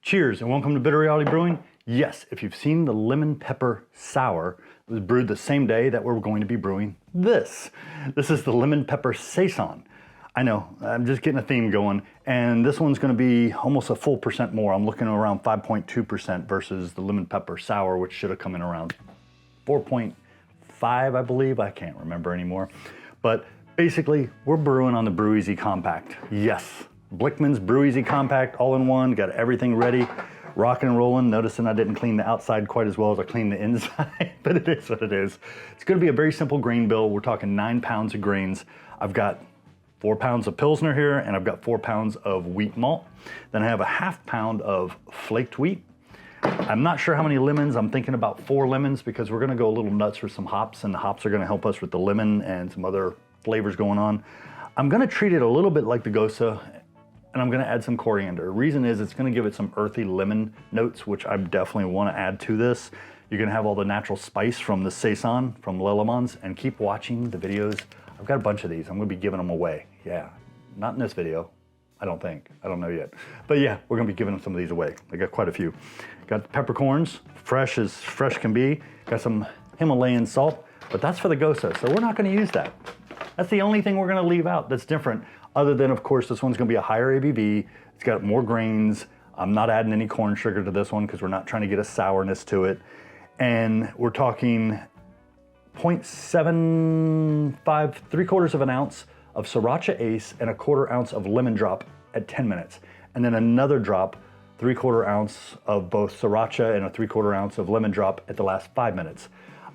Cheers and welcome to Bitter Reality Brewing. Yes, if you've seen the lemon pepper sour, it was brewed the same day that we're going to be brewing this. This is the lemon pepper Saison. I know, I'm just getting a theme going, and this one's going to be almost a full percent more. I'm looking at around 5.2% versus the lemon pepper sour, which should have come in around 4.5, I believe. I can't remember anymore. But basically, we're brewing on the BrewEasy Compact. Yes, Blichmann's BrewEasy Compact, all in one, got everything ready, rocking and rolling. Noticing I didn't clean the outside quite as well as I cleaned the inside, but it is what it is. It's going to be a very simple grain bill. We're talking 9 pounds of grains. I've got 4 pounds of Pilsner here, and I've got 4 pounds of wheat malt. Then I have a ½ pound of flaked wheat. I'm not sure how many lemons. I'm thinking about 4 lemons because we're gonna go a little nuts for some hops, and the hops are gonna help us with the lemon and some other flavors going on. I'm gonna treat it a little bit like the Gosa, and I'm gonna add some coriander. Reason is it's gonna give it some earthy lemon notes, which I definitely wanna add to this. You're gonna have all the natural spice from the Saison, from Lallemand, and keep watching the videos. I've got a bunch of these. I'm gonna be giving them away. Yeah, not in this video, I don't think. I don't know yet. But yeah, we're gonna be giving some of these away. I got quite a few. Got the peppercorns, fresh as fresh can be. Got some Himalayan salt, but that's for the Gosa, so we're not gonna use that. That's the only thing we're gonna leave out that's different, other than, of course, this one's gonna be a higher ABV. It's got more grains. I'm not adding any corn sugar to this one because we're not trying to get a sourness to it. And we're talking 0.75, 3/4 of an ounce of Sorachi Ace and 1/4 ounce of lemon drop at 10 minutes. And then another drop, 3/4 ounce of both Sorachi and a 3/4 ounce of lemon drop at the last 5 minutes.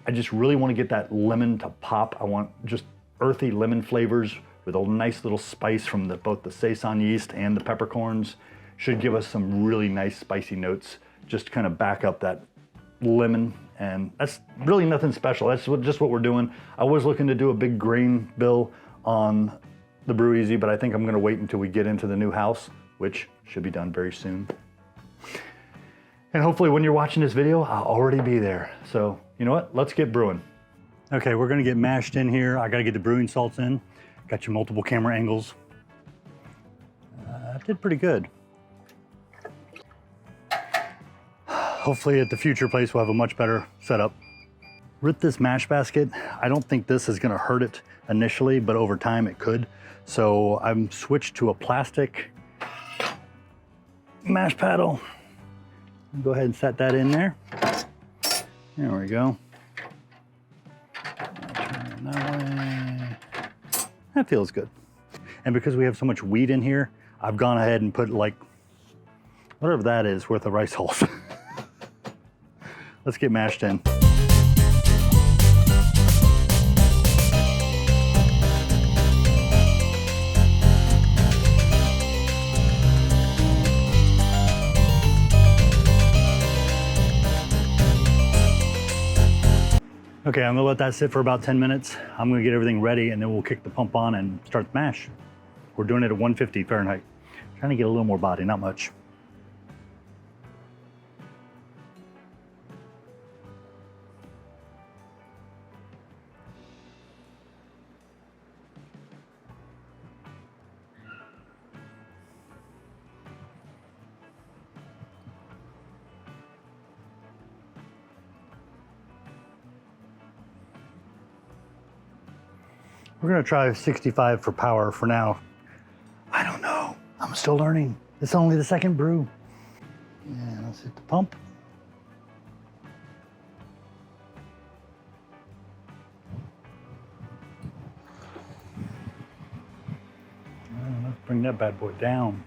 I just really want to get that lemon to pop. I want just earthy lemon flavors with a nice little spice from both the Saison yeast and the peppercorns. Should give us some really nice spicy notes, just to kind of back up that lemon. And that's really nothing special. That's just what we're doing. I was looking to do a big grain bill on the BrewEasy, but I think I'm gonna wait until we get into the new house, which should be done very soon. And hopefully when you're watching this video, I'll already be there. So you know what, let's get brewing. Okay, we're gonna get mashed in here. I gotta get the brewing salts in. Got your multiple camera angles. I did pretty good. Hopefully at the future place we'll have a much better setup. With this mash basket, I don't think this is gonna hurt it initially, but over time it could. So I'm switched to a plastic mash paddle. Go ahead and set that in there. There we go. Turn that way. That feels good. And because we have so much wheat in here, I've gone ahead and put like, whatever that is worth of rice hulls. Let's get mashed in. Okay, I'm gonna let that sit for about 10 minutes. I'm gonna get everything ready and then we'll kick the pump on and start the mash. We're doing it at 150 Fahrenheit. Trying to get a little more body, not much. We're gonna try 65 for power for now. I don't know, I'm still learning. It's only the second brew. Yeah, let's hit the pump. Let's bring that bad boy down.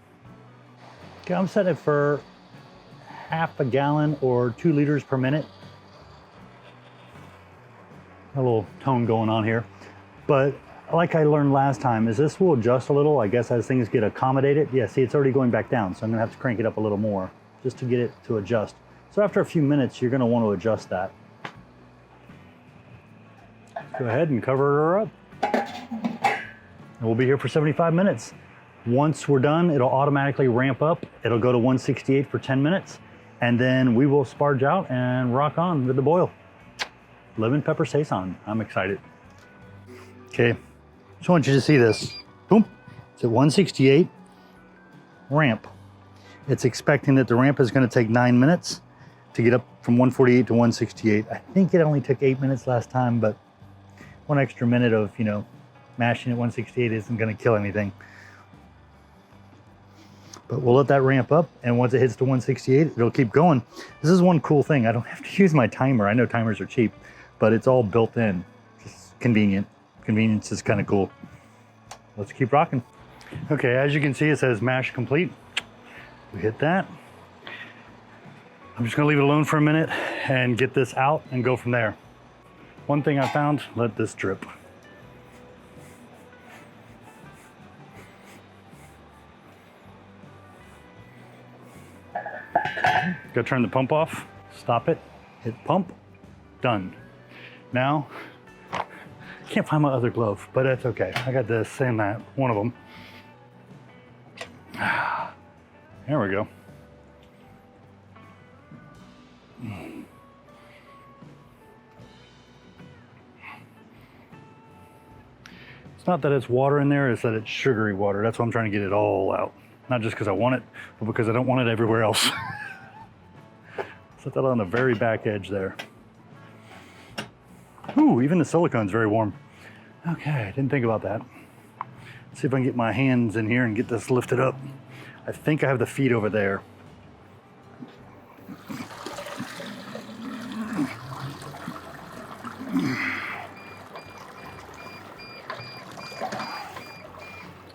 Okay, I'm setting it for ½ gallon or 2 liters per minute. A little tone going on here. But like I learned last time, is this will adjust a little, I guess, as things get accommodated. Yeah, see, it's already going back down, so I'm gonna have to crank it up a little more just to get it to adjust. So after a few minutes, you're gonna want to adjust that. Go ahead and cover her up. And we'll be here for 75 minutes. Once we're done, it'll automatically ramp up. It'll go to 168 for 10 minutes, and then we will sparge out and rock on with the boil. Lemon pepper Saison, I'm excited. Okay, just want you to see this. Boom, it's at 168, ramp. It's expecting that the ramp is going to take 9 minutes to get up from 148 to 168. I think it only took 8 minutes last time, but 1 extra minute of, you know, mashing at 168 isn't going to kill anything. But we'll let that ramp up, and once it hits to 168, it'll keep going. This is one cool thing. I don't have to use my timer. I know timers are cheap, but it's all built in. Just convenient. Convenience is kind of cool. Let's keep rocking. Okay, as you can see, it says mash complete. We hit that. I'm just gonna leave it alone for a minute and get this out and go from there. One thing I found, let this drip. Gotta turn the pump off, stop it, hit pump, done. Now, I can't find my other glove, but that's okay. I got this and that, one of them. There we go. It's not that it's water in there, it's that it's sugary water. That's why I'm trying to get it all out. Not just because I want it, but because I don't want it everywhere else. Set that on the very back edge there. Ooh, even the silicone's very warm. Okay, I didn't think about that. Let's see if I can get my hands in here and get this lifted up. I think I have the feet over there.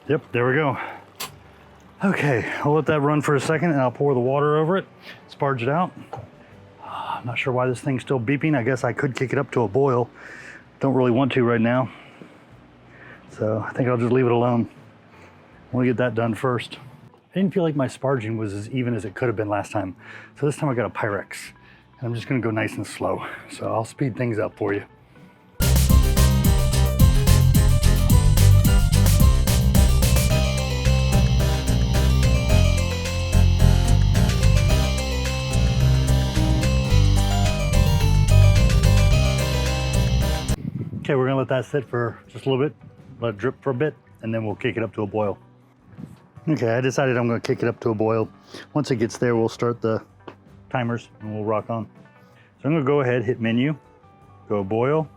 Yep, there we go. Okay, I'll let that run for a second and I'll pour the water over it, sparge it out. I'm not sure why this thing's still beeping. I guess I could kick it up to a boil. Don't really want to right now. So I think I'll just leave it alone. We'll get that done first. I didn't feel like my sparging was as even as it could have been last time. So this time I got a Pyrex. And I'm just gonna go nice and slow. So I'll speed things up for you. Okay, we're gonna let that sit for just a little bit, let it drip for a bit, and then we'll kick it up to a boil. Okay, I decided I'm gonna kick it up to a boil. Once it gets there, we'll start the timers and we'll rock on. So I'm gonna go ahead, hit menu, go boil.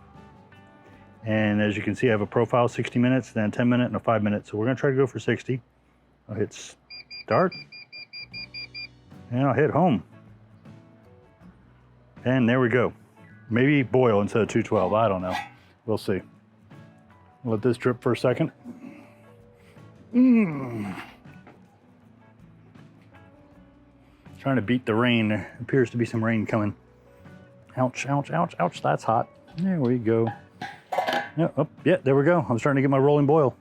And as you can see, I have a profile 60 minutes, then a 10 minute and a 5 minute. So we're gonna try to go for 60. I'll hit start, and I'll hit home. And there we go. Maybe boil instead of 212, I don't know. We'll see. Let this drip for a second. Trying to beat the rain. There appears to be some rain coming. Ouch, ouch, ouch, ouch, that's hot. There we go. Yeah, oh, yeah, there we go. I'm starting to get my rolling boil.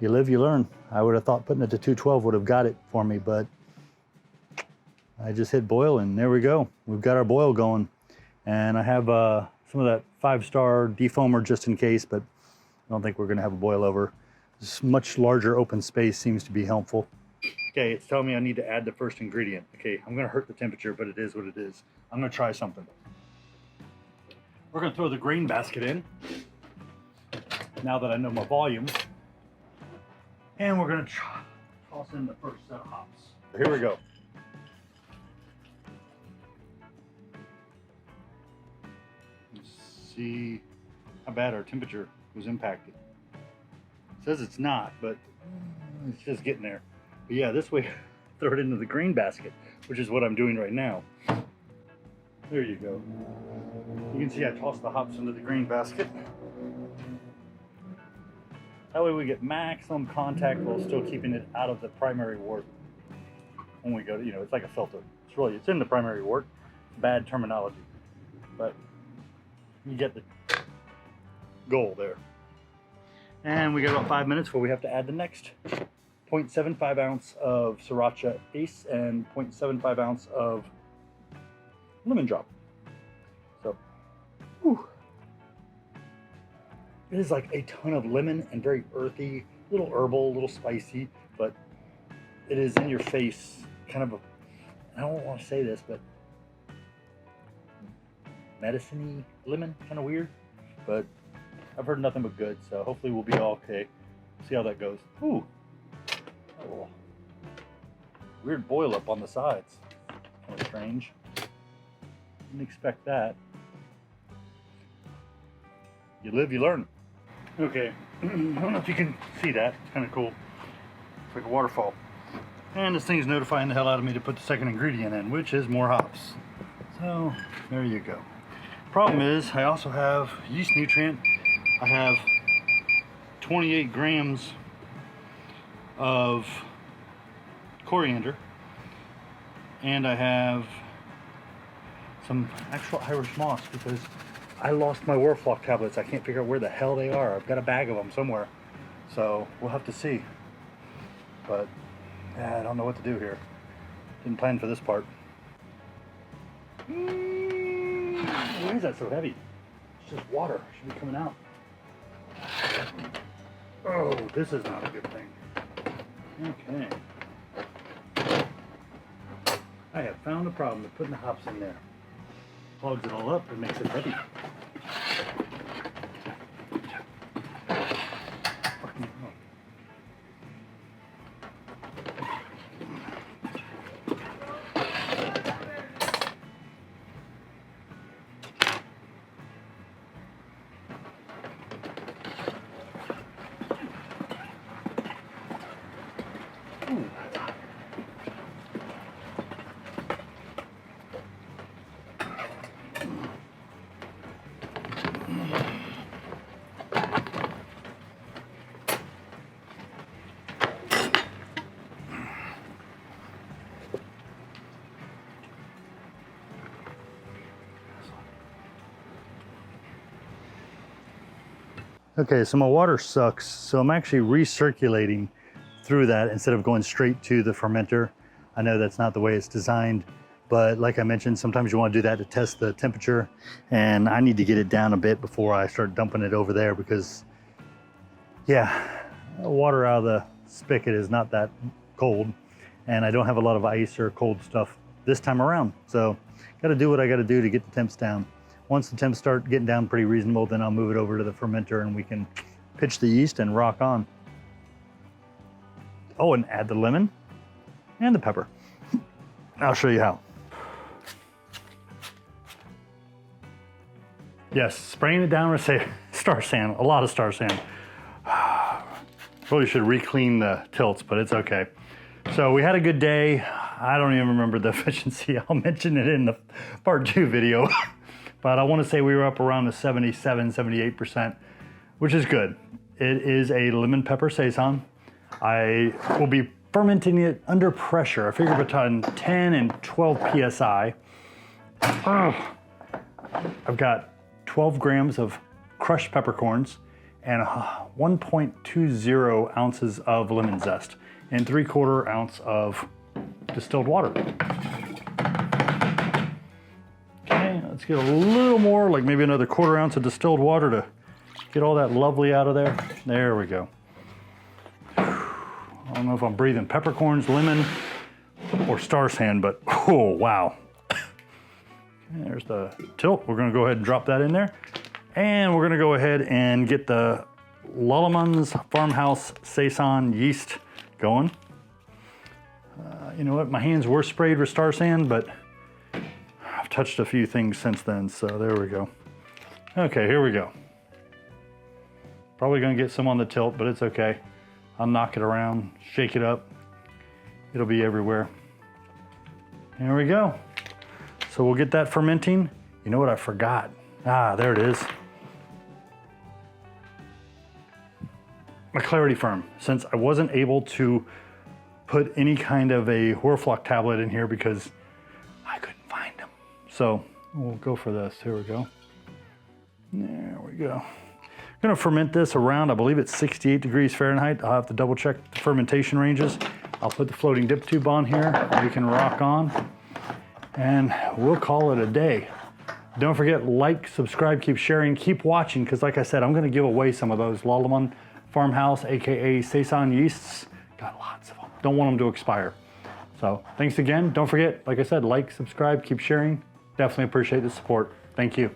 You live, you learn. I would have thought putting it to 212 would have got it for me, but I just hit boil and there we go. We've got our boil going. And I have some of that 5-star defoamer just in case, but I don't think we're gonna have a boil over. This much larger open space seems to be helpful. Okay, it's telling me I need to add the first ingredient. Okay, I'm gonna hurt the temperature, but it is what it is. I'm gonna try something. We're gonna throw the grain basket in, now that I know my volume. And we're gonna toss in the first set of hops. Here we go. See how bad our temperature was impacted. It says it's not, but it's just getting there. But yeah, this way, throw it into the grain basket, which is what I'm doing right now. There you go. You can see I tossed the hops into the grain basket. That way we get maximum contact while still keeping it out of the primary wort. When we go to, it's like a filter. It's in the primary wort. Bad terminology, but you get the goal there. And we got about 5 minutes before we have to add the next 0.75 ounce of Sorachi Ace and 0.75 ounce of lemon drop. So, whew. It is like a ton of lemon and very earthy, a little herbal, a little spicy, but it is in your face, kind of a, I don't want to say this, but medicine-y lemon, kind of weird, but I've heard nothing but good, so hopefully we'll be all okay. See how that goes. Ooh. Oh. weird boil up on the sides. Kind of strange. Didn't expect that. You live, you learn. Okay, I don't know if you can see that. It's kind of cool. It's like a waterfall. And this thing's notifying the hell out of me to put the second ingredient in, which is more hops. So, there you go. Problem is, I also have yeast nutrient. I have 28 grams of coriander. And I have some actual Irish moss because I lost my Warflock tablets. I can't figure out where the hell they are. I've got a bag of them somewhere. So, we'll have to see. But, yeah, I don't know what to do here. Didn't plan for this part. Why is that so heavy? It's just water. It should be coming out. Oh, this is not a good thing. Okay. I have found a problem with putting the hops in there. Clogs it all up and makes it heavy. Okay, so my water sucks, so I'm actually recirculating through that instead of going straight to the fermenter. I know that's not the way it's designed, but like I mentioned, sometimes you want to do that to test the temperature, and I need to get it down a bit before I start dumping it over there because, yeah, water out of the spigot is not that cold, and I don't have a lot of ice or cold stuff this time around, so got to do what I got to do to get the temps down. Once the temps start getting down pretty reasonable, then I'll move it over to the fermenter and we can pitch the yeast and rock on. Oh, and add the lemon and the pepper. I'll show you how. Yes, spraying it down with star sand, a lot of star sand. Probably should re-clean the tilts, but it's okay. So we had a good day. I don't even remember the efficiency. I'll mention it in the part 2 video. But I want to say we were up around the 77, 78%, which is good. It is a lemon pepper Saison. I will be fermenting it under pressure. I figure between 10 and 12 PSI. I've got 12 grams of crushed peppercorns and 1.20 ounces of lemon zest and 3/4 ounce of distilled water. Let's get a little more, like maybe another 1/4 ounce of distilled water to get all that lovely out of there. There we go. I don't know if I'm breathing peppercorns, lemon, or star sand, but oh, wow. Okay, there's the tilt. We're gonna go ahead and drop that in there. And we're gonna go ahead and get the Lallemand Farmhouse Saison yeast going. You know what, my hands were sprayed with star sand, but I've touched a few things since then, so there we go. Okay, here we go. Probably gonna get some on the tilt, but it's okay. I'll knock it around, shake it up. It'll be everywhere. There we go. So we'll get that fermenting. You know what I forgot? Ah, there it is. My Clarity Firm. Since I wasn't able to put any kind of a Warflock tablet in here because I couldn't find them. So we'll go for this. Here we go. There we go. I'm gonna ferment this around, I believe it's 68 degrees Fahrenheit. I'll have to double check the fermentation ranges. I'll put the floating dip tube on here. We can rock on and we'll call it a day. Don't forget, like, subscribe, keep sharing, keep watching, because like I said, I'm gonna give away some of those Lallemand Farmhouse, AKA Saison yeasts. Got lots of them. Don't want them to expire. So thanks again. Don't forget, like I said, like, subscribe, keep sharing. Definitely appreciate the support. Thank you.